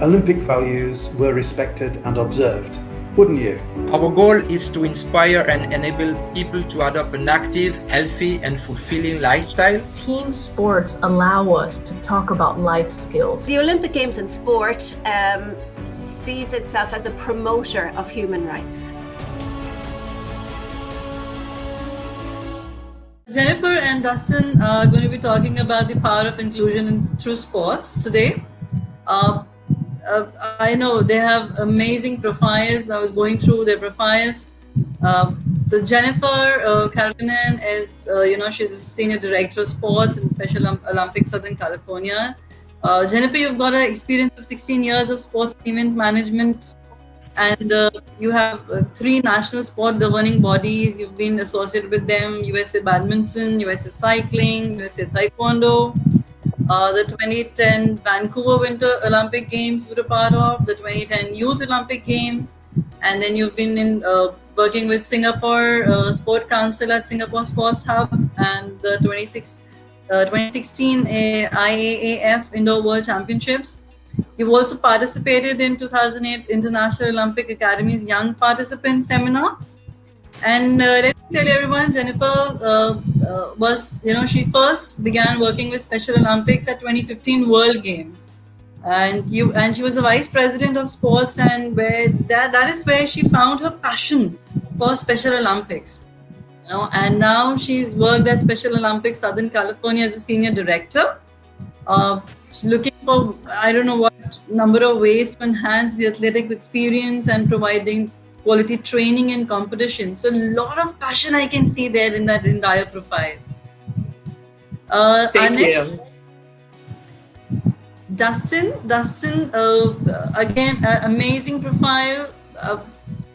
Olympic values were respected and observed, wouldn't you? Our goal is to inspire and enable people to adopt an active, healthy, and fulfilling lifestyle. Team sports allow us to talk about life skills. The Olympic Games in sport sees itself as a promoter of human rights. Jennifer and Dustin are going to be talking about the power of inclusion through sports today. I know they have amazing profiles. I was going through their profiles. So Jennifer Keurulainen is, she's a senior director of sports in Special Olympics Southern California. Jennifer, you've got an experience of 16 years of sports event management, and you have 3 national sport governing bodies. You've been associated with them: USA Badminton, USA Cycling, USA Taekwondo. The 2010 Vancouver Winter Olympic Games you were a part of, the 2010 Youth Olympic Games, and then you've been working with Singapore Sport Council at Singapore Sports Hub, and the 2016 IAAF Indoor World Championships. You've also participated in 2008 International Olympic Academy's Young Participant Seminar. And let me tell everyone, Jennifer she first began working with Special Olympics at 2015 World Games. And she was a vice president of sports, and where that is where she found her passion for Special Olympics. And now she's worked at Special Olympics Southern California as a senior director. She's looking for, I don't know what number of ways to enhance the athletic experience and providing quality training and competition. So a lot of passion I can see there in that entire profile. Thank you. Dustin, again, amazing profile.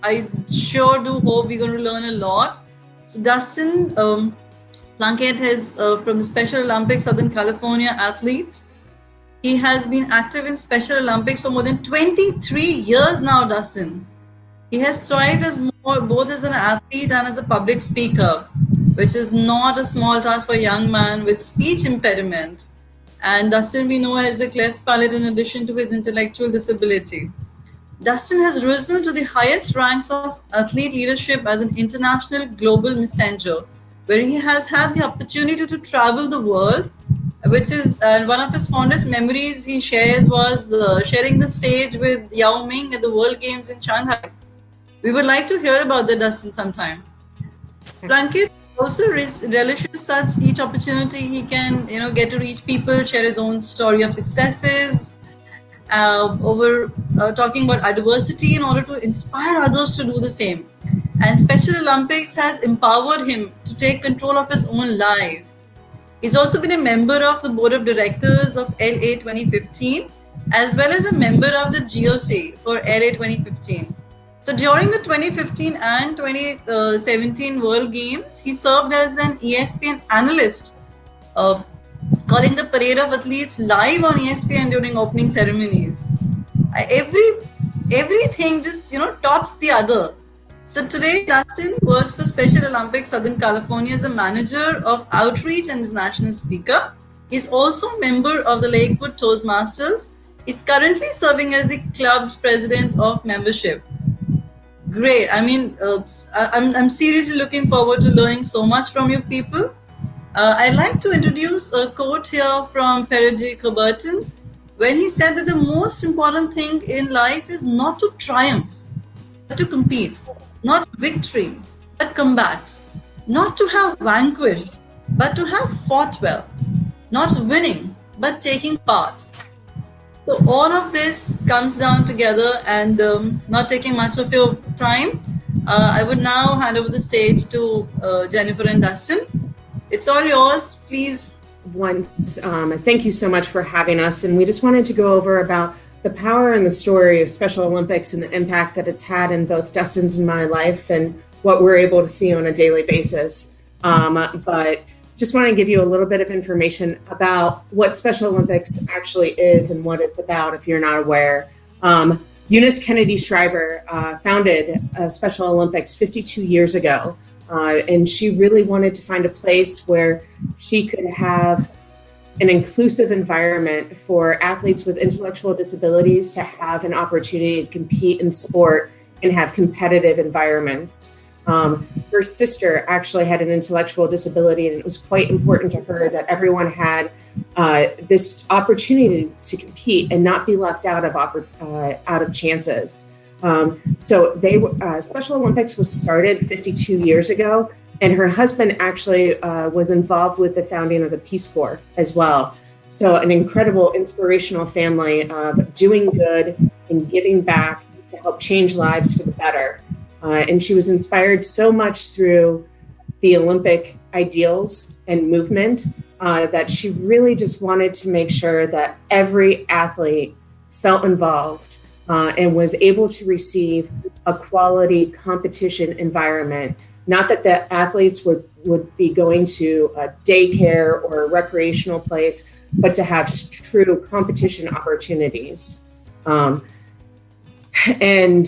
I sure do hope we're going to learn a lot. So Dustin Plunkett is from Special Olympics Southern California athlete. He has been active in Special Olympics for more than 23 years now, Dustin. He has thrived both as an athlete and as a public speaker, which is not a small task for a young man with speech impairment. And Dustin we know has a cleft palate in addition to his intellectual disability. Dustin has risen to the highest ranks of athlete leadership as an international global messenger, where he has had the opportunity to travel the world, which is one of his fondest memories he shares was sharing the stage with Yao Ming at the World Games in Shanghai. We would like to hear about that, Dustin, sometime. Plunkett also relishes such each opportunity he can, get to reach people, share his own story of successes, talking about adversity in order to inspire others to do the same. And Special Olympics has empowered him to take control of his own life. He's also been a member of the board of directors of LA 2015, as well as a member of the GOC for LA 2015. So during the 2015 and 2017 World Games, he served as an ESPN analyst, calling the parade of athletes live on ESPN during opening ceremonies. Everything just, tops the other. So today, Dustin works for Special Olympics Southern California as a manager of outreach and international speaker. He's also a member of the Lakewood Toastmasters. He's currently serving as the club's president of membership. Great. I mean, I'm seriously looking forward to learning so much from you people. I'd like to introduce a quote here from Perry Coubertin, when he said that the most important thing in life is not to triumph, but to compete. Not victory, but combat. Not to have vanquished, but to have fought well. Not winning, but taking part. So all of this comes down together, and not taking much of your time, I would now hand over the stage to Jennifer and Dustin. It's all yours, please. Thank you so much for having us. And we just wanted to go over about the power and the story of Special Olympics and the impact that it's had in both Dustin's and my life and what we're able to see on a daily basis. But just want to give you a little bit of information about what Special Olympics actually is and what it's about if you're not aware. Eunice Kennedy Shriver founded Special Olympics 52 years ago. And she really wanted to find a place where she could have an inclusive environment for athletes with intellectual disabilities to have an opportunity to compete in sport and have competitive environments. Her sister actually had an intellectual disability, and it was quite important to her that everyone had this opportunity to compete and not be left out of chances. So Special Olympics was started 52 years ago, and her husband actually was involved with the founding of the Peace Corps as well. So an incredible, inspirational family of doing good and giving back to help change lives for the better. And she was inspired so much through the Olympic ideals and movement that she really just wanted to make sure that every athlete felt involved and was able to receive a quality competition environment. Not that the athletes would be going to a daycare or a recreational place, but to have true competition opportunities. And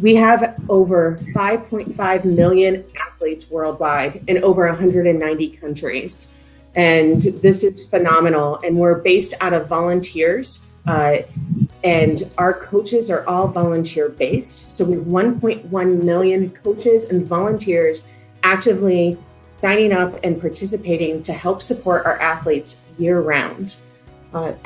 we have over 5.5 million athletes worldwide in over 190 countries. And this is phenomenal. And we're based out of volunteers. And our coaches are all volunteer based. So we have 1.1 million coaches and volunteers actively signing up and participating to help support our athletes year round.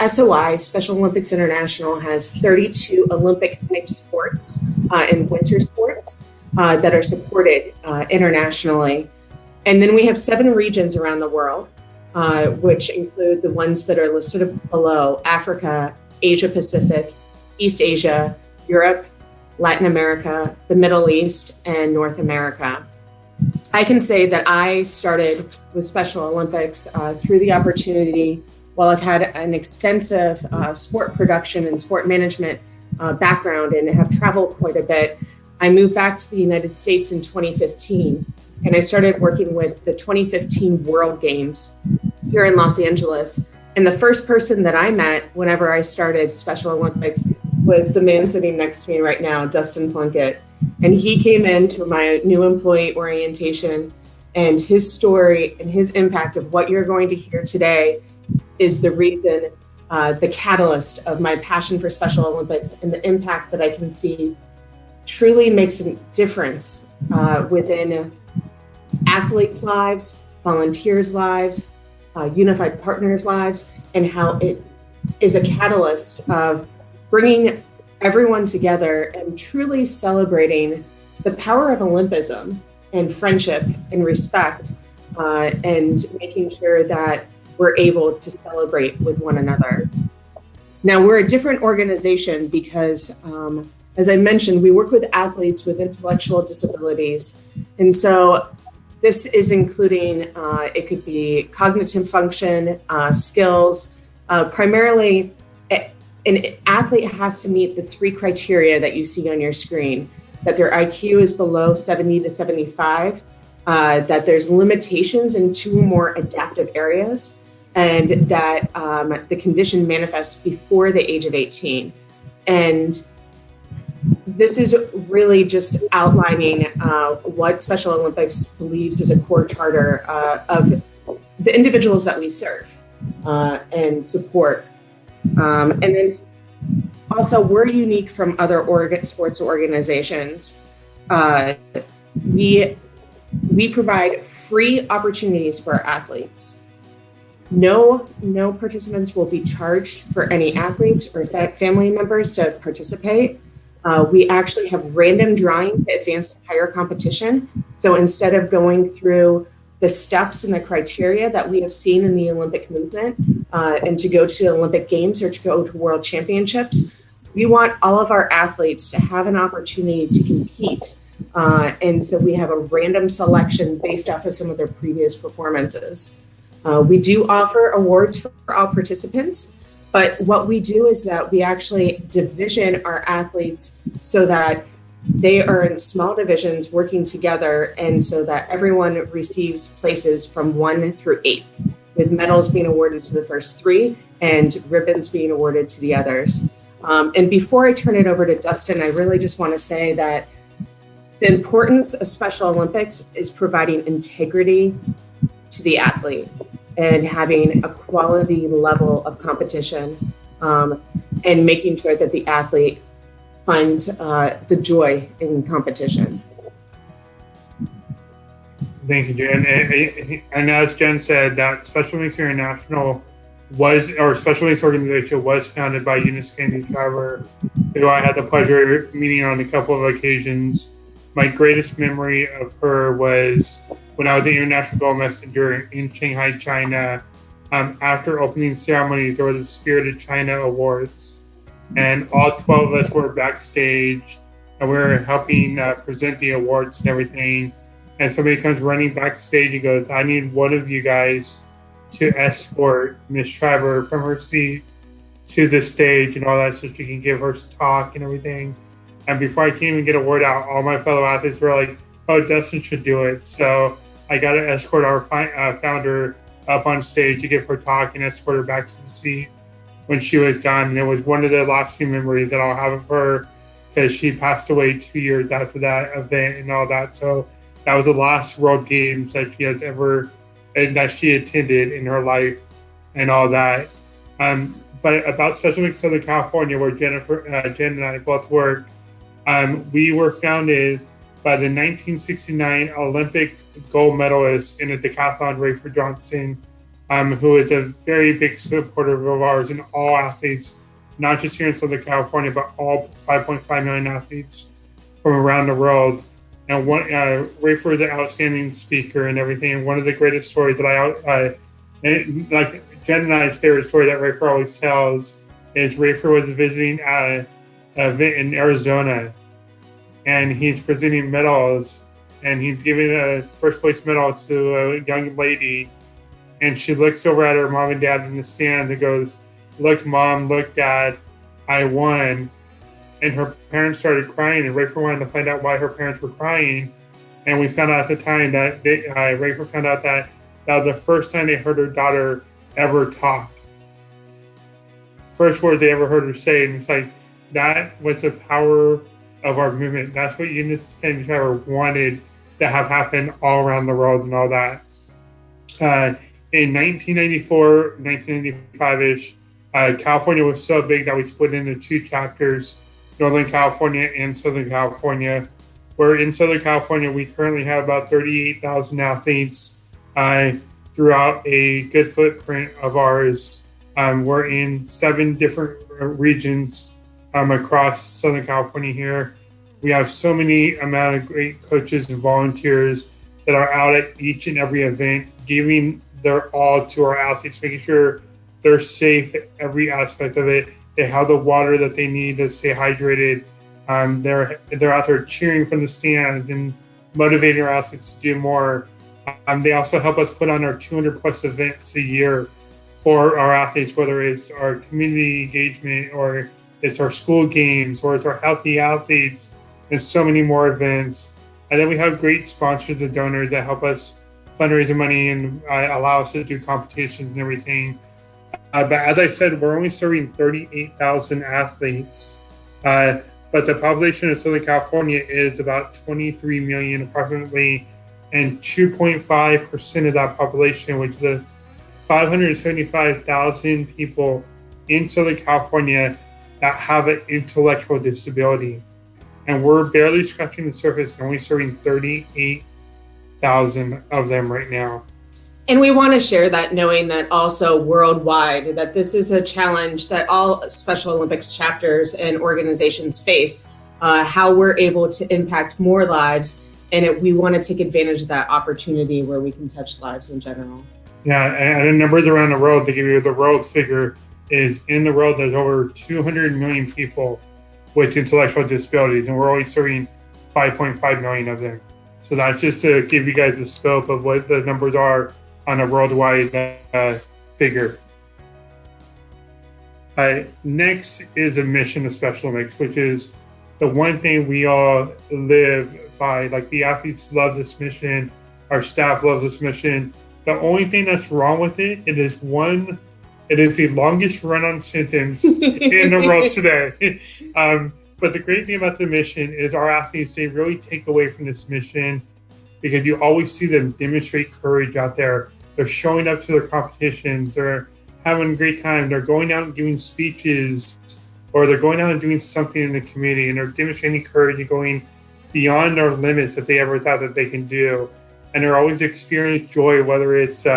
SOI, Special Olympics International, has 32 Olympic type sports and winter sports that are supported internationally. And then we have 7 regions around the world, which include the ones that are listed below: Africa, Asia Pacific, East Asia, Europe, Latin America, the Middle East, and North America. I can say that I started with Special Olympics through the opportunity. While I've had an extensive sport production and sport management background and have traveled quite a bit, I moved back to the United States in 2015, and I started working with the 2015 World Games here in Los Angeles. And the first person that I met whenever I started Special Olympics was the man sitting next to me right now, Dustin Plunkett. And he came into my new employee orientation, and his story and his impact of what you're going to hear today is the reason, the catalyst of my passion for Special Olympics and the impact that I can see truly makes a difference within athletes' lives, volunteers' lives, unified partners' lives, and how it is a catalyst of bringing everyone together and truly celebrating the power of Olympism and friendship and respect, and making sure that we're able to celebrate with one another. Now, we're a different organization because, as I mentioned, we work with athletes with intellectual disabilities. And so this is including, it could be cognitive function, skills. Primarily, an athlete has to meet the 3 criteria that you see on your screen: that their IQ is below 70 to 75, that there's limitations in 2 or more adaptive areas, and that the condition manifests before the age of 18. And this is really just outlining what Special Olympics believes is a core charter of the individuals that we serve and support. And then also, we're unique from other sports organizations. We provide free opportunities for our athletes. No participants will be charged for any athletes or family members to participate. We actually have random drawing to advance to higher competition. So instead of going through the steps and the criteria that we have seen in the Olympic movement, and to go to Olympic Games or to go to World Championships, we want all of our athletes to have an opportunity to compete. And so we have a random selection based off of some of their previous performances. We do offer awards for all participants, but what we do is that we actually division our athletes so that they are in small divisions working together, and so that everyone receives places from 1 through 8th, with medals being awarded to the first 3 and ribbons being awarded to the others. And before I turn it over to Dustin, I really just want to say that the importance of Special Olympics is providing integrity to the athlete. and having a quality level of competition, and making sure that the athlete finds the joy in competition. Thank you, Jen. And as Jen said, that Special Olympics International Special Olympics organization was founded by Eunice Kennedy Shriver, who I had the pleasure of meeting on a couple of occasions. My greatest memory of her was when I was the international gold messenger in Shanghai, China. After opening ceremonies, there was a Spirit of China Awards, and all 12 of us were backstage, and we were helping present the awards and everything. And somebody comes running backstage and goes, "I need one of you guys to escort Miss Shriver from her seat to the stage and all that, so she can give her talk and everything." And before I can even get a word out, all my fellow athletes were like, "Oh, Dustin should do it." So I got to escort our founder up on stage to give her talk and escort her back to the seat when she was done. And it was one of the lasting memories that I'll have of her, because she passed away 2 years after that event and all that. So that was the last World Games that she has ever that she attended in her life and all that. But about Special Olympics Southern California, where Jen and I both work, we were founded by the 1969 Olympic gold medalist in a decathlon, Rafer Johnson, who is a very big supporter of ours and all athletes, not just here in Southern California, but all 5.5 million athletes from around the world. And Rafer is an outstanding speaker and everything. And one of the greatest stories that like Jen and I's favorite story that Rafer always tells is Rafer was visiting an event in Arizona, and he's presenting medals, and he's giving a first place medal to a young lady, and she looks over at her mom and dad in the stands and goes, "Look, Mom, look, Dad, I won." And her parents started crying, and Rafer wanted to find out why her parents were crying. And we found out at the time that Rafer found out that was the first time they heard her daughter ever talk. First word they ever heard her say. And it's like, that was the power of our movement. That's what Eunice Kennedy Shriver wanted to have happen all around the world and all that. In 1994, 1995-ish, California was so big that we split into two chapters, Northern California and Southern California. Where in Southern California, we currently have about 38,000 athletes throughout a good footprint of ours. We're in 7 different regions across Southern California here. We have so many amount of great coaches and volunteers that are out at each and every event, giving their all to our athletes, making sure they're safe at every aspect of it. They have the water that they need to stay hydrated. They're out there cheering from the stands and motivating our athletes to do more. They also help us put on our 200 plus events a year for our athletes, whether it's our community engagement or it's our school games or it's our healthy athletes, and so many more events. And then we have great sponsors and donors that help us fundraise money and allow us to do competitions and everything. But as I said, we're only serving 38,000 athletes. But the population of Southern California is about 23 million approximately, and 2.5% of that population, which is the 575,000 people in Southern California that have an intellectual disability. And we're barely scratching the surface and only serving 38,000 of them right now. And we want to share that, knowing that also worldwide, that this is a challenge that all Special Olympics chapters and organizations face, how we're able to impact more lives. And we want to take advantage of that opportunity where we can touch lives in general. Yeah, and the numbers around the world, to give you the world figure, is in the world there's over 200 million people with intellectual disabilities, and we're only serving 5.5 million of them. So that's just to give you guys the scope of what the numbers are on a worldwide figure. Next is a mission of Special Olympics, which is the one thing we all live by. Like, the athletes love this mission, our staff loves this mission. The only thing that's wrong with it is the longest run-on sentence in the world today. But the great thing about the mission is our athletes, they really take away from this mission, because you always see them demonstrate courage out there. They're showing up to their competitions. They're having a great time. They're going out and giving speeches, or they're going out and doing something in the community, and they're demonstrating courage and going beyond their limits that they ever thought that they can do. And they're always experiencing joy, whether it's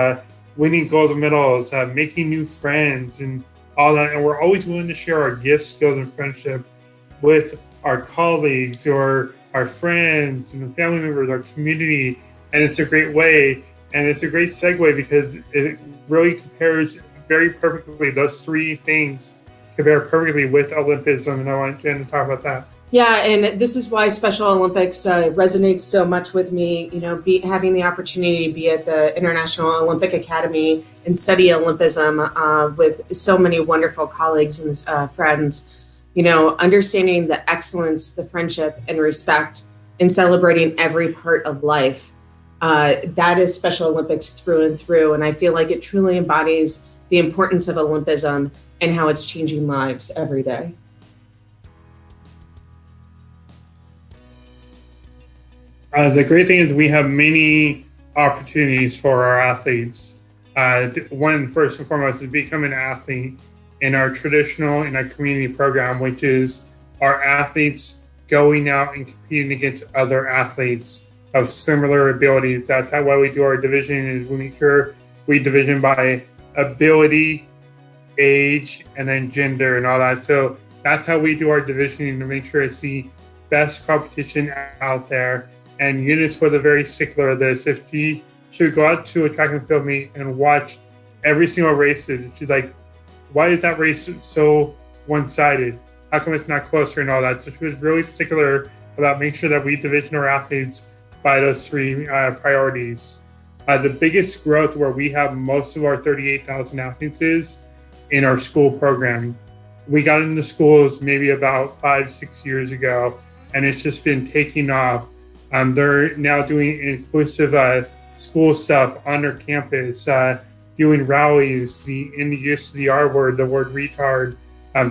winning gold medals, making new friends, and all that. And we're always willing to share our gifts, skills, and friendship with our colleagues or our friends and the family members, our community. And it's a great way, and it's a great segue because it really compares very perfectly. Those three things compare perfectly with Olympism, and I want Jen to talk about that. Yeah, and this is why Special Olympics resonates so much with me. You know, having the opportunity to be at the International Olympic Academy and study Olympism with so many wonderful colleagues and friends. You know, understanding the excellence, the friendship, and respect, and celebrating every part of life. That is Special Olympics through and through, and I feel like it truly embodies the importance of Olympism and how it's changing lives every day. The great thing is we have many opportunities for our athletes. One, first and foremost, is become an athlete in our traditional and our community program, which is our athletes going out and competing against other athletes of similar abilities. That's why we do our division, is we make sure we division by ability, age, and then gender and all that. So that's how we do our divisioning, to make sure it's the best competition out there. And Eunice was a very stickler of this. If she would go out to a track and field meet and watch every single race, she's like, why is that race so one-sided? How come it's not closer and all that? So she was really stickler about making sure that we division our athletes by those three priorities. The biggest growth where we have most of our 38,000 athletes is in our school program. We got into schools maybe about 5-6 years ago, and it's just been taking off. They're now doing inclusive school stuff on their campus, doing rallies, in the use of the R word, the word retard,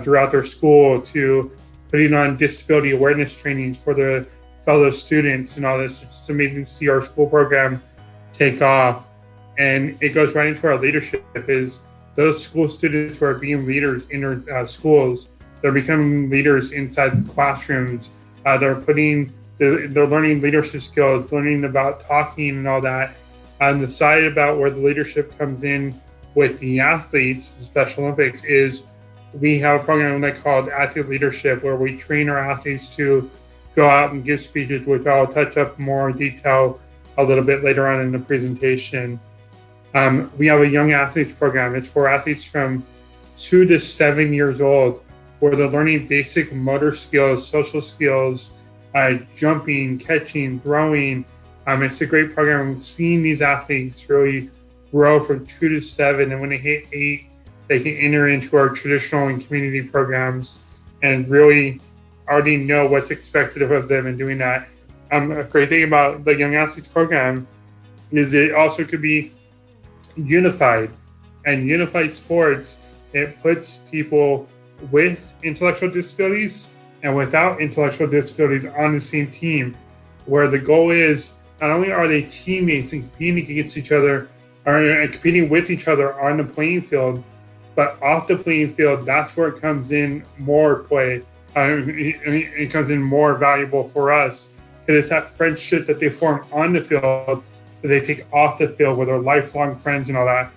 throughout their school, to putting on disability awareness trainings for the fellow students and all this. It's just amazing to see our school program take off. And it goes right into our leadership, is those school students who are being leaders in their schools, they're becoming leaders inside the classrooms. They're learning leadership skills, learning about talking and all that. On the side about where the leadership comes in with the athletes, the Special Olympics, is we have a program called Active Leadership, where we train our athletes to go out and give speeches, which I'll touch up more in detail a little bit later on in the presentation. We have a young athletes program. It's for athletes from 2 to 7 years old, where they're learning basic motor skills, social skills, jumping, catching, throwing. It's a great program. Seeing these athletes really grow from 2 to 7, and when they hit 8, they can enter into our traditional and community programs and really already know what's expected of them in doing that. A great thing about the Young Athletes program is it also could be unified. And unified sports, it puts people with intellectual disabilities and without intellectual disabilities on the same team, where the goal is not only are they teammates and competing against each other, or competing with each other on the playing field, but off the playing field, that's where it comes in more play. It comes in more valuable for us, because it's that friendship that they form on the field that they take off the field, where they're lifelong friends and all that.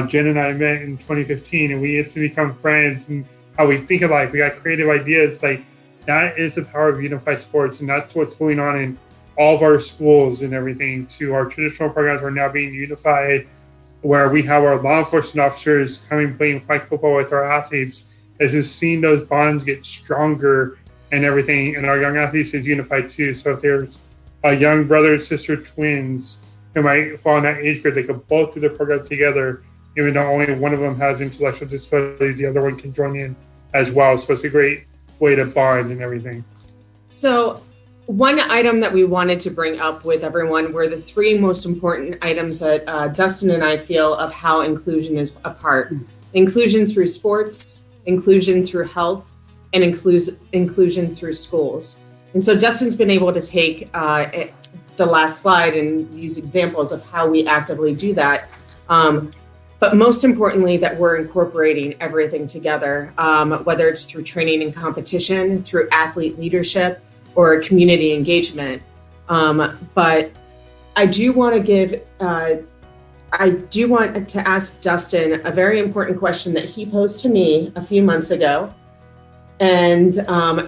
Jen and I met in 2015, and we instantly become friends, and how we think alike. We got creative ideas. Like, that is the power of unified sports, and that's what's going on in all of our schools and everything. To our traditional programs are now being unified, where we have our law enforcement officers coming playing flag football with our athletes. It's just seeing those bonds get stronger and everything. And our young athletes is unified too. So if there's a young brother and sister twins who might fall in that age group, they can both do the program together, even though only one of them has intellectual disabilities, the other one can join in as well. So it's a great way to bond and everything. So one item that we wanted to bring up with everyone were the three most important items that Dustin and I feel of how inclusion is a part. Inclusion through sports, inclusion through health, and inclusion through schools. And so Dustin's been able to take the last slide and use examples of how we actively do that. But most importantly, that we're incorporating everything together, whether it's through training and competition, through athlete leadership, or community engagement. But I do want to ask Dustin a very important question that he posed to me a few months ago. And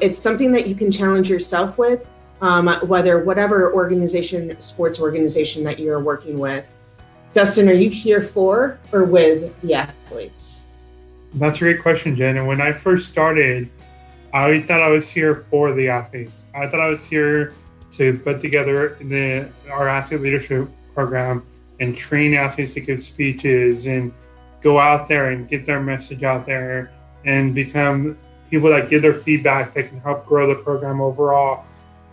it's something that you can challenge yourself with, whatever organization, sports organization that you're working with. Dustin, are you here for or with the athletes? That's a great question, Jen. And when I first started, I always thought I was here for the athletes. I thought I was here to put together our athlete leadership program and train athletes to give speeches and go out there and get their message out there and become people that give their feedback that can help grow the program overall.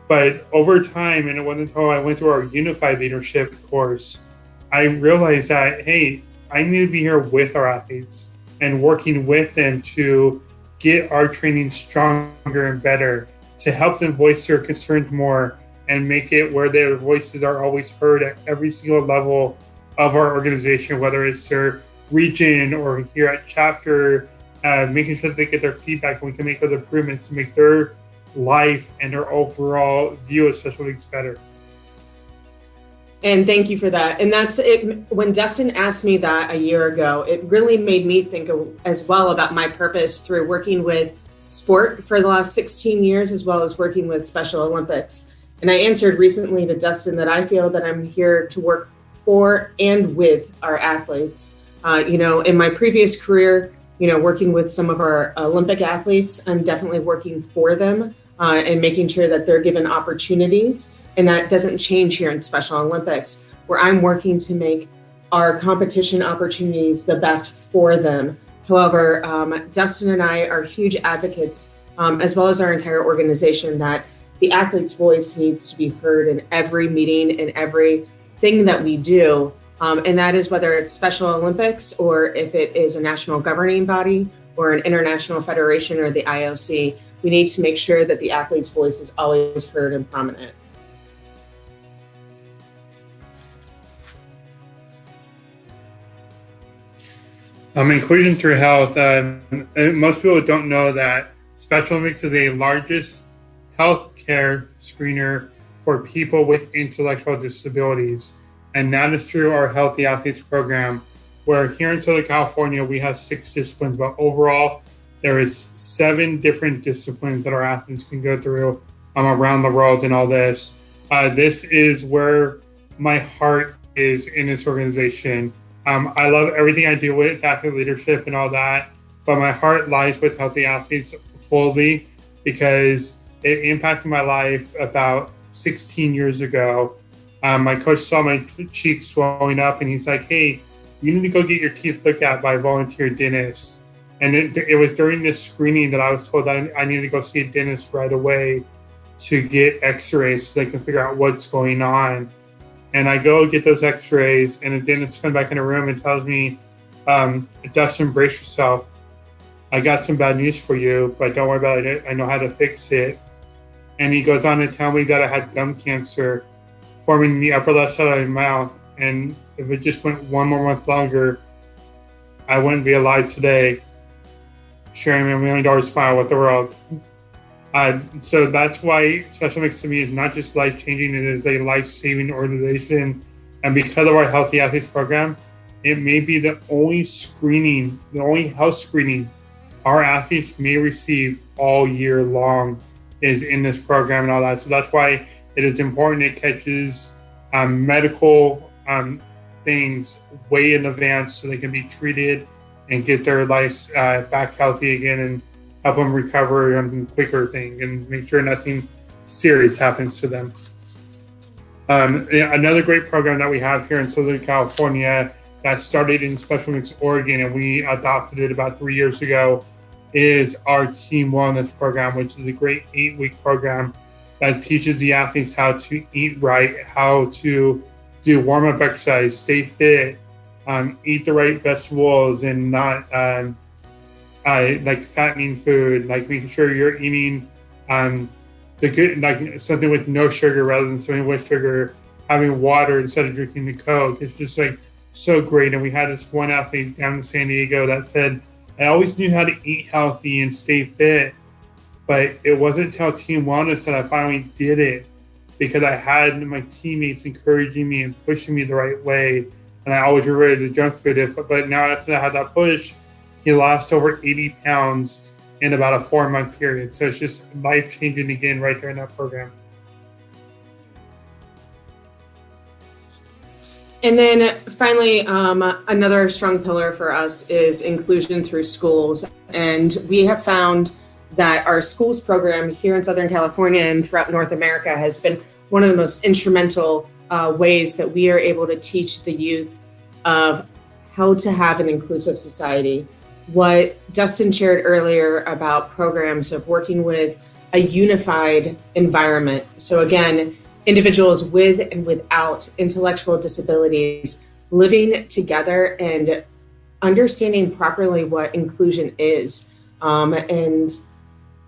But over time, and it wasn't until I went through our unified leadership course, I realized that, hey, I need to be here with our athletes and working with them to get our training stronger and better, to help them voice their concerns more and make it where their voices are always heard at every single level of our organization, whether it's their region or here at chapter, making sure that they get their feedback and we can make those improvements to make their life and their overall view of Special Olympics better. And thank you for that. And that's it. When Dustin asked me that a year ago, it really made me think as well about my purpose through working with sport for the last 16 years, as well as working with Special Olympics. And I answered recently to Dustin that I feel that I'm here to work for and with our athletes. In my previous career, working with some of our Olympic athletes, I'm definitely working for them and making sure that they're given opportunities. And that doesn't change here in Special Olympics, where I'm working to make our competition opportunities the best for them. However, Dustin and I are huge advocates, as well as our entire organization, that the athlete's voice needs to be heard in every meeting and everything that we do. And that is whether it's Special Olympics or if it is a national governing body or an international federation or the IOC. We need to make sure that the athlete's voice is always heard and prominent. Inclusion through health. Most people don't know that Special Olympics is the largest healthcare screener for people with intellectual disabilities. And that is through our Healthy Athletes program, where here in Southern California, we have 6 disciplines, but overall, there is 7 different disciplines that our athletes can go through around the world and all this. This is where my heart is in this organization. I love everything I do with athlete leadership and all that, but my heart lies with Healthy Athletes fully because it impacted my life about 16 years ago. My coach saw my cheeks swelling up and he's like, hey, you need to go get your teeth looked at by a volunteer dentist. And it was during this screening that I was told that I needed to go see a dentist right away to get x-rays so they can figure out what's going on. And I go get those x-rays and the dentist comes back in the room and tells me, Dustin, brace yourself. I got some bad news for you, but don't worry about it. I know how to fix it. And he goes on to tell me that I had gum cancer forming in the upper left side of my mouth. And if it just went one more month longer, I wouldn't be alive today, sharing my $1 million smile with the world. So that's why Special Olympics to me is not just life-changing, it is a life-saving organization. And because of our Healthy Athletes program, it may be the only health screening our athletes may receive all year long is in this program and all that. So that's why it is important it catches medical things way in advance so they can be treated and get their lives back healthy again and help them recover on a quicker thing and make sure nothing serious happens to them. Another great program that we have here in Southern California that started in Special Olympics Oregon and we adopted it about 3 years ago is our Team Wellness program, which is a great 8-week program that teaches the athletes how to eat right, how to do warm-up exercise, stay fit, eat the right vegetables and not like fattening food, like making sure you're eating the good, like something with no sugar rather than something with sugar, having water instead of drinking the Coke. It's just like so great. And we had this one athlete down in San Diego that said, I always knew how to eat healthy and stay fit, but it wasn't until team wellness that I finally did it, because I had my teammates encouraging me and pushing me the right way. And I always regretted the junk food. But now that I had that push, he lost over 80 pounds in about a 4-month period. So it's just life-changing again right there in that program. And then finally, another strong pillar for us is inclusion through schools. And we have found that our schools program here in Southern California and throughout North America has been one of the most instrumental ways that we are able to teach the youth of how to have an inclusive society. What Dustin shared earlier about programs of working with a unified environment. So again, individuals with and without intellectual disabilities living together and understanding properly what inclusion is, and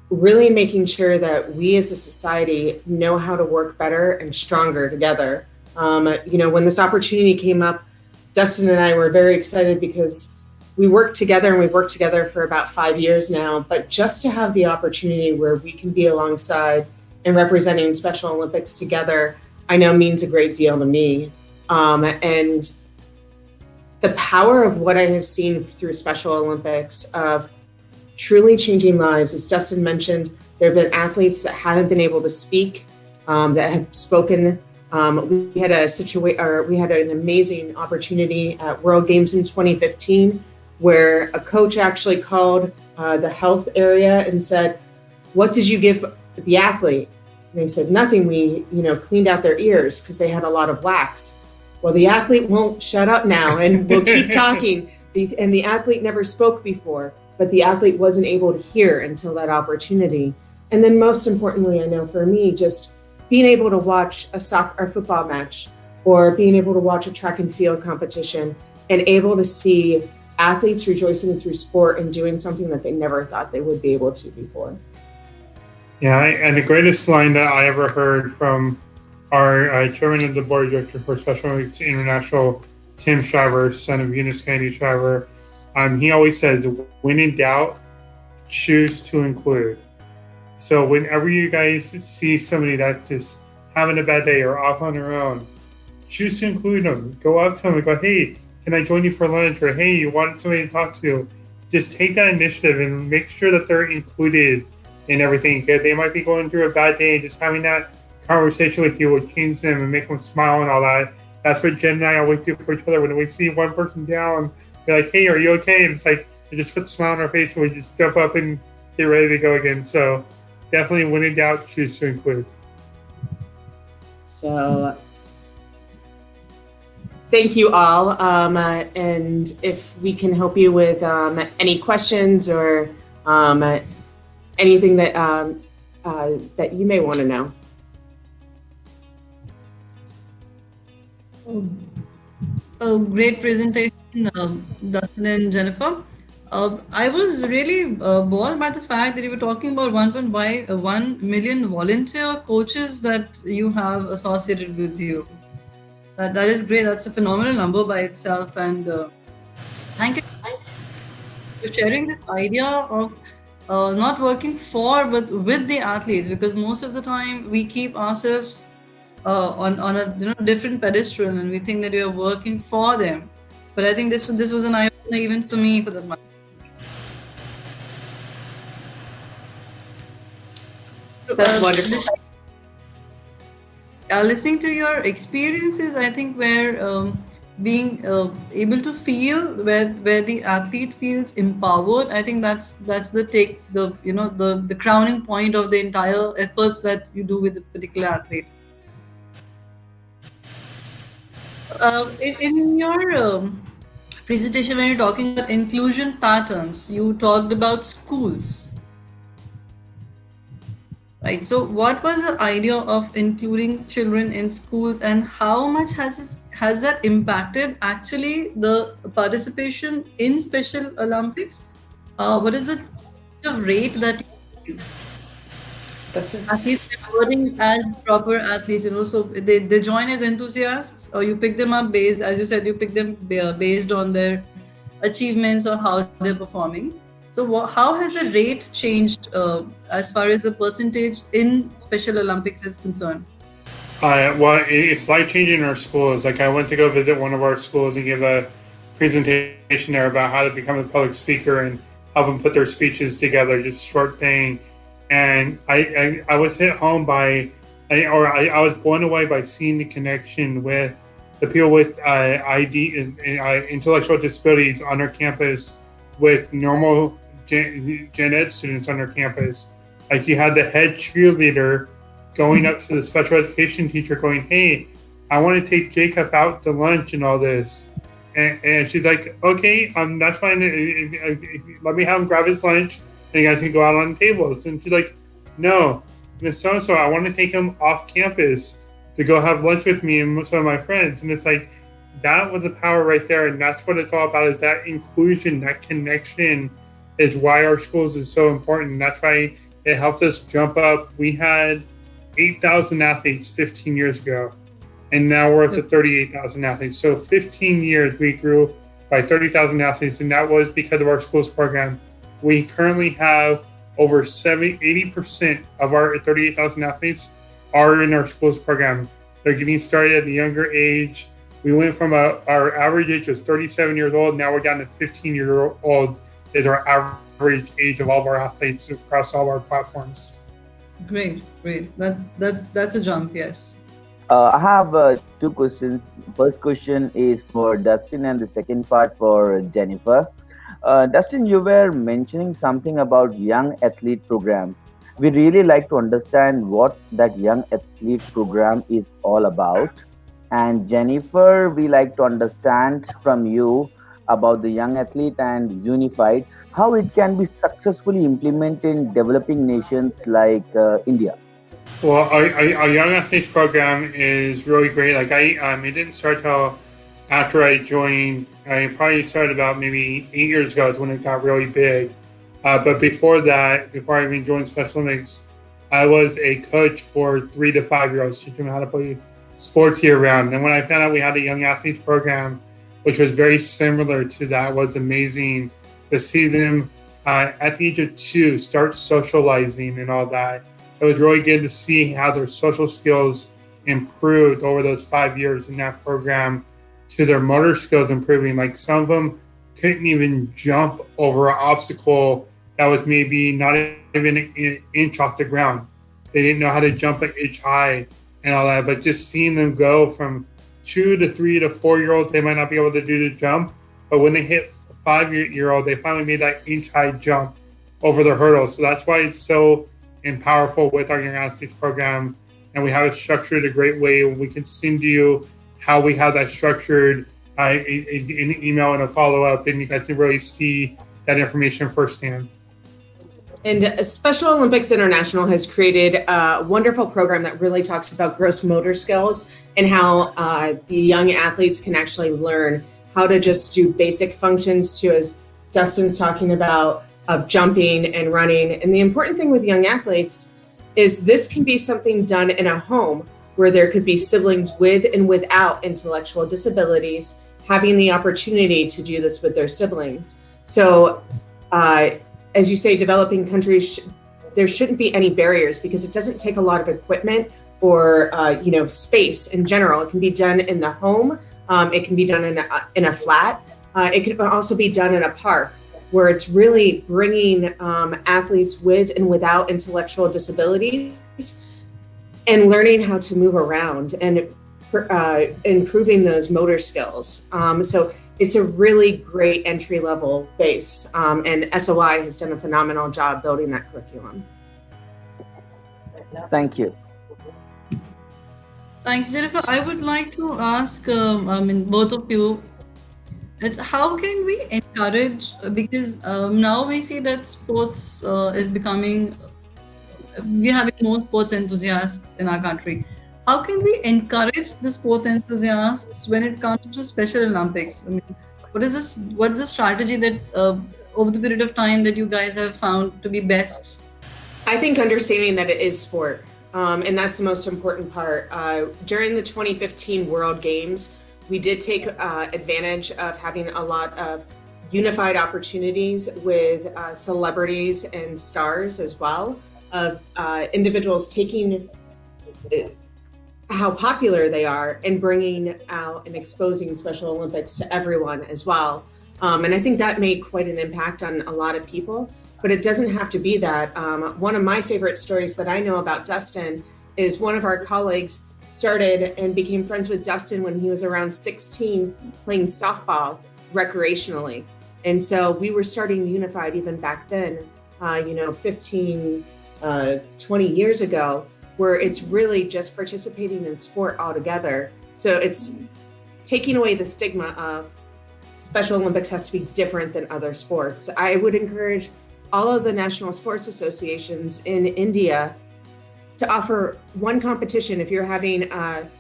really making sure that we as a society know how to work better and stronger together. When this opportunity came up, Dustin and I were very excited because we worked together, and we've worked together for about 5 years now, but just to have the opportunity where we can be alongside and representing Special Olympics together, I know means a great deal to me. And the power of what I have seen through Special Olympics of truly changing lives, as Dustin mentioned, there have been athletes that haven't been able to speak, that have spoken. We had an amazing opportunity at World Games in 2015, where a coach actually called the health area and said, "What did you give the athlete?" And they said, "Nothing. We, cleaned out their ears because they had a lot of wax." Well, the athlete won't shut up now and will keep talking. And the athlete never spoke before, but the athlete wasn't able to hear until that opportunity. And then most importantly, I know for me, just being able to watch a soccer or football match, or being able to watch a track and field competition and able to see athletes rejoicing through sport and doing something that they never thought they would be able to before. Yeah, and the greatest line that I ever heard from our chairman of the board of directors for Special Olympics International, Tim Shriver, son of Eunice Kennedy Shriver, he always says, when in doubt, choose to include. So whenever you guys see somebody that's just having a bad day or off on their own, choose to include them. Go up to them and go, "Hey, can I join you for lunch?" Or, "Hey, you want somebody to talk to?" Just take that initiative and make sure that they're included in everything. They might be going through a bad day. Just having that conversation with you will change them and make them smile and all that. That's what Jen and I always do for each other. When we see one person down, we're like, "Hey, are you okay?" And it's like, we just put a smile on our face and we just jump up and get ready to go again. So definitely, when in doubt, choose to include. So thank you all. And if we can help you with any questions or anything that you may want to know. A great presentation, Dustin and Jennifer. I was really bored by the fact that you were talking about 1 million volunteer coaches that you have associated with you. That is great. That's a phenomenal number by itself. And thank you for sharing this idea of not working for, but with the athletes, because most of the time we keep ourselves on a different pedestal, and we think that we are working for them. But I think this was an eye-opener even for me for that matter. So, That's wonderful. Listening to your experiences, I think where being able to feel where the athlete feels empowered, I think that's the crowning point of the entire efforts that you do with a particular athlete. In your presentation, when you're talking about inclusion patterns, you talked about schools, right? So what was the idea of including children in schools, and how much has that impacted actually the participation in Special Olympics? What is the rate that you Dustin? Athletes converting as proper athletes, so they join as enthusiasts, or you pick them up based, as you said, you pick them based on their achievements or how they're performing. So how has the rate changed as far as the percentage in Special Olympics is concerned? Well, it's life changing in our schools. Like I went to go visit one of our schools and give a presentation there about how to become a public speaker and help them put their speeches together, just short thing. And I was hit home I was blown away by seeing the connection with the people with intellectual disabilities on our campus with normal gen ed students on our campus. Like you had the head cheerleader going up to the special education teacher going, "Hey, I want to take Jacob out to lunch and all this." And she's like, "Okay, that's fine. Let me have him grab his lunch and you guys can go out on the tables." And she's like, "No, Miss So-and-so, I want to take him off campus to go have lunch with me and some of my friends." And it's like, that was the power right there. And that's what it's all about, is that inclusion, that connection is why our schools is so important. That's why it helped us jump up. We had 8,000 athletes 15 years ago, and now we're up to 38,000 athletes. So 15 years, we grew by 30,000 athletes, and that was because of our schools program. We currently have over 80% of our 38,000 athletes are in our schools program. They're getting started at a younger age. We went from our average age was 37 years old. Now we're down to 15-year-old is our average age of all of our athletes across all our platforms. Great. That's a jump, yes. I have two questions. First question is for Dustin and the second part for Jennifer. Dustin, you were mentioning something about young athlete program. We really like to understand what that young athlete program is all about. And Jennifer, we like to understand from you about the young athlete and unified, how it can be successfully implemented in developing nations like India. Well, our young athletes program is really great. Like it didn't start till after I joined. I probably started about maybe 8 years ago is when it got really big. But before that, before I even joined Special Olympics, I was a coach for 3 to 5 year olds, teaching them how to play sports year round. And when I found out we had a young athletes program, which was very similar to that, was amazing to see them at the age of 2 start socializing and all that. It was really good to see how their social skills improved over those 5 years in that program, to their motor skills improving. Like some of them couldn't even jump over an obstacle that was maybe not even an inch off the ground. They didn't know how to jump an inch high and all that, but just seeing them go from 2 to 3 to 4 year old, they might not be able to do the jump, but when they hit 5 year old, they finally made that inch high jump over the hurdle. So that's why it's so powerful with our young athletes program, and we have it structured a great way. We can send you how we have that structured in an email and a follow-up, and you guys can really see that information firsthand. And Special Olympics International has created a wonderful program that really talks about gross motor skills and how the young athletes can actually learn how to just do basic functions to, as Dustin's talking about, of jumping and running. And the important thing with young athletes is this can be something done in a home where there could be siblings with and without intellectual disabilities having the opportunity to do this with their siblings. So as you say, developing countries, there shouldn't be any barriers because it doesn't take a lot of equipment or space in general. It can be done in the home. It can be done in a flat. It can also be done in a park, where it's really bringing athletes with and without intellectual disabilities and learning how to move around and improving those motor skills. So it's a really great entry-level base, and SOI has done a phenomenal job building that curriculum. Thank you. Thanks, Jennifer. I would like to ask both of you, how can we encourage, because now we see that sports is becoming, we're having more sports enthusiasts in our country. How can we encourage the sport enthusiasts when it comes to Special Olympics? I mean, what's the strategy that over the period of time that you guys have found to be best? I think understanding that it is sport, and that's the most important part. During the 2015 World Games, we did take advantage of having a lot of unified opportunities with celebrities and stars as well, of individuals taking how popular they are and bringing out and exposing Special Olympics to everyone as well. And I think that made quite an impact on a lot of people, but it doesn't have to be that. One of my favorite stories that I know about Dustin is one of our colleagues started and became friends with Dustin when he was around 16 playing softball recreationally. And so we were starting Unified even back then, 15, 20 years ago, where it's really just participating in sport altogether. So it's taking away the stigma of Special Olympics has to be different than other sports. I would encourage all of the national sports associations in India to offer one competition. If you're having, a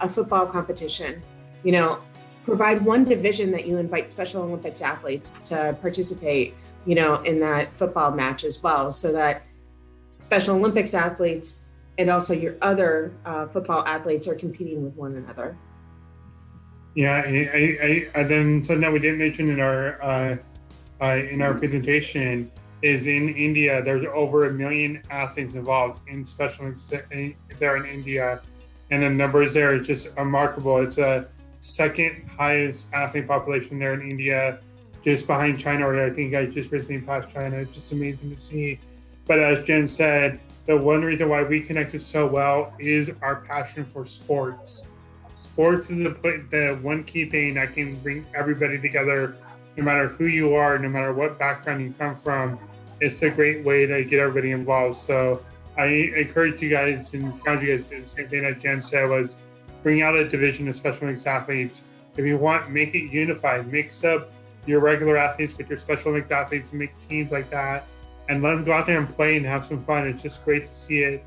football competition, provide one division that you invite Special Olympics athletes to participate, in that football match as well, so that Special Olympics athletes and also your other football athletes are competing with one another. Yeah, I then something that we didn't mention in our presentation is in India. There's over 1 million athletes involved in Special Olympics there in India, and the numbers there is just remarkable. It's a second highest athlete population there in India, just behind China, or I think I just recently passed China. It's just amazing to see. But as Jen said, the one reason why we connected so well is our passion for sports. Sports is the one key thing that can bring everybody together, no matter who you are, no matter what background you come from. It's a great way to get everybody involved. So I encourage you guys and challenge you guys to do the same thing that Jen said, was bring out a division of Special Olympics athletes. If you want, make it unified. Mix up your regular athletes with your Special Olympics athletes and make teams like that. And let them go out there and play and have some fun. It's just great to see it.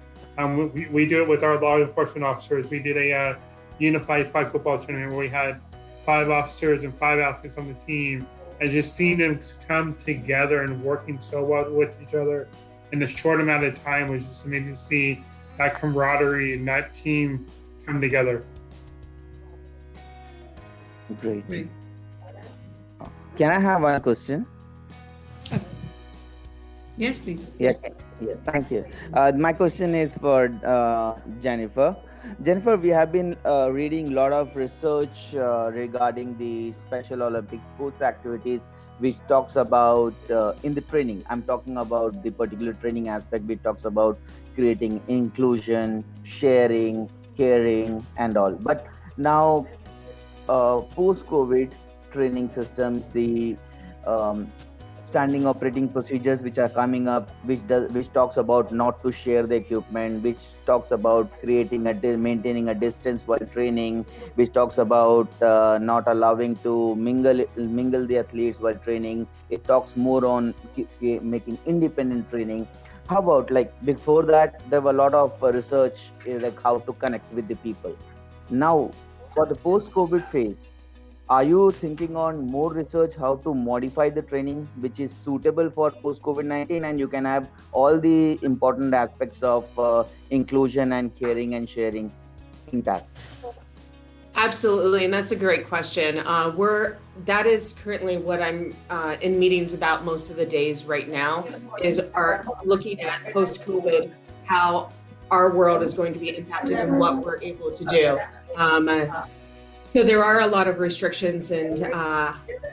We do it with our law enforcement officers. We did a unified flag football tournament where we had 5 officers and 5 athletes on the team, and just seeing them come together and working so well with each other in a short amount of time was just amazing to see that camaraderie and that team come together. Great. Can I have one question? Yes, please. Yes. Yeah, thank you. My question is for Jennifer. Jennifer, we have been reading a lot of research regarding the Special Olympic sports activities, which talks about in the training. I'm talking about the particular training aspect, which talks about creating inclusion, sharing, caring, and all. But now, post-COVID training systems, the standing operating procedures which are coming up, which talks about not to share the equipment, which talks about maintaining a distance while training, which talks about not allowing to mingle the athletes while training. It talks more on making independent training. How about, like, before that there were a lot of research like how to connect with the people. Now for the post-COVID phase, are you thinking on more research how to modify the training which is suitable for post-COVID-19, and you can have all the important aspects of inclusion and caring and sharing intact? Absolutely, and that's a great question. That is currently what I'm in meetings about most of the days right now, are looking at post-COVID, how our world is going to be impacted and what we're able to do. So there are a lot of restrictions and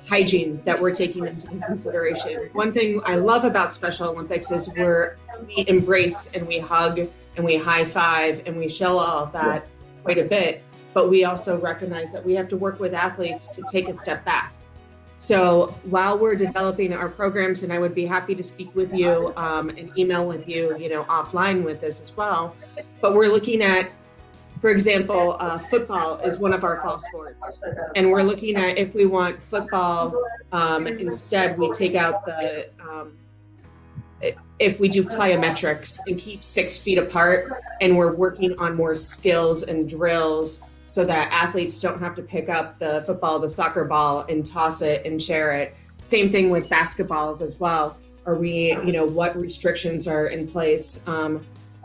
hygiene that we're taking into consideration. One thing I love about Special Olympics is we embrace and we hug and we high five and we show all of that quite a bit, but we also recognize that we have to work with athletes to take a step back. So while we're developing our programs, and I would be happy to speak with you and email with you, offline with this as well, but we're looking at, for example, football is one of our fall sports, and we're looking at if we want football, instead we take out if we do plyometrics and keep 6 feet apart, and we're working on more skills and drills so that athletes don't have to pick up the football, the soccer ball, and toss it and share it. Same thing with basketballs as well, are we, what restrictions are in place?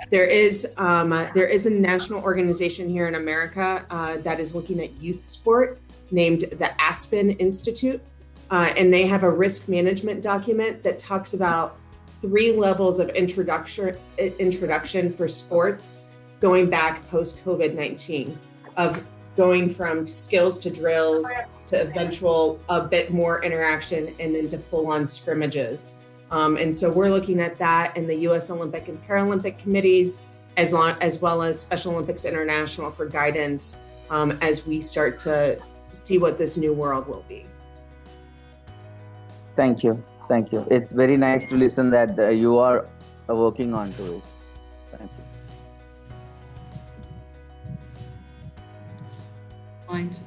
There is a national organization here in America that is looking at youth sport named the Aspen Institute, and they have a risk management document that talks about 3 levels of introduction for sports going back post COVID-19, of going from skills to drills to eventual a bit more interaction and then to full-on scrimmages. And so we're looking at that in the U.S. Olympic and Paralympic committees, as well as Special Olympics International for guidance as we start to see what this new world will be. Thank you. It's very nice to listen that you are working on to it. Thank you. Point.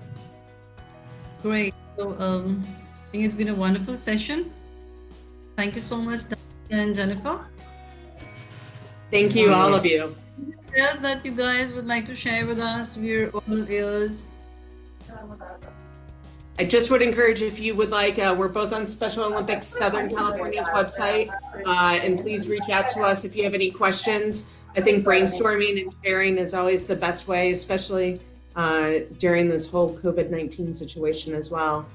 Great. So I think it's been a wonderful session. Thank you so much, Dustin and Jennifer. Thank you, all of you. Anything else that you guys would like to share with us? We're all ears. I just would encourage, if you would like, we're both on Special Olympics Southern California's website, and please reach out to us if you have any questions. I think brainstorming and sharing is always the best way, especially during this whole COVID-19 situation as well.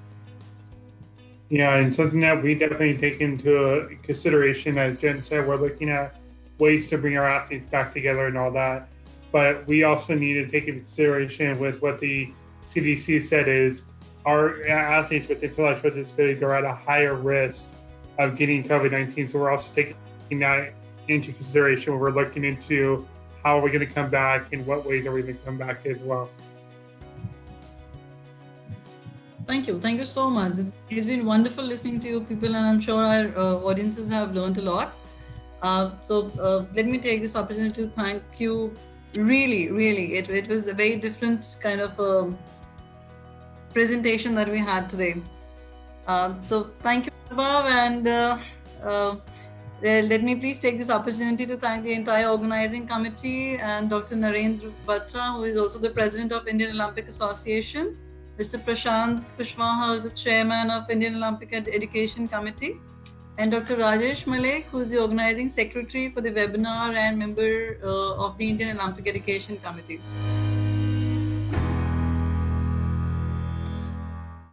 Yeah, and something that we definitely take into consideration, as Jen said, we're looking at ways to bring our athletes back together and all that. But we also need to take into consideration with what the CDC said is our athletes with intellectual disabilities are at a higher risk of getting COVID-19. So we're also taking that into consideration when we're looking into how are we going to come back and what ways are we going to come back as well. Thank you so much. It's been wonderful listening to you people, and I'm sure our audiences have learned a lot. So let me take this opportunity to thank you. Really, it was a very different kind of presentation that we had today. So thank you, Abhav, and let me please take this opportunity to thank the entire organizing committee and Dr. Narendra Batra, who is also the president of Indian Olympic Association, Mr. Prashant Kushwaha, who is the chairman of Indian Olympic Education Committee, and Dr. Rajesh Malek, who is the organizing secretary for the webinar and member of the Indian Olympic Education Committee.